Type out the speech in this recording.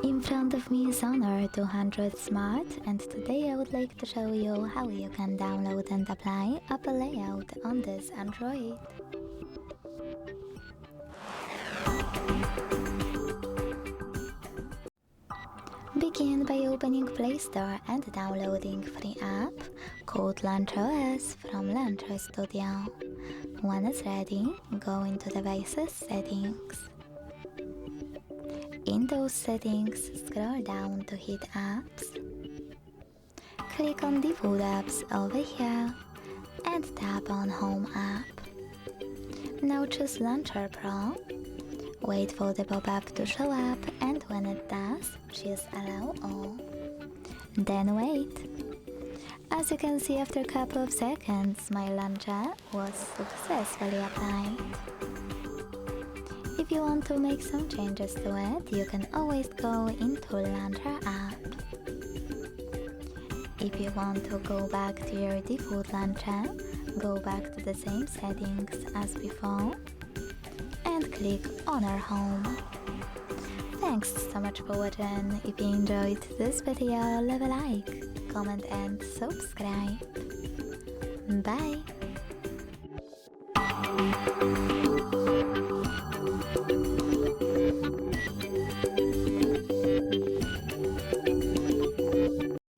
In front of me is Honor 200 Smart, and today I would like to show you how you can download and apply Apple layout on this Android. Begin by opening Play Store and downloading free app called LauncherOS from Launcher Studio. When it's ready, go into Devices Settings. In those settings, scroll down to hit Apps. Click on Default Apps over here and tap on Home App. Now choose Launcher Pro. Wait for the pop-up to show up, and when it does, choose Allow All. Then wait. As you can see, after a couple of seconds, my launcher was successfully applied. If you want to make some changes to it, you can always go into Launcher app. If you want to go back to your default launcher, go back to the same settings as before and click Honor Home. Thanks so much for watching. If you enjoyed this video, leave a like, comment and subscribe. Bye!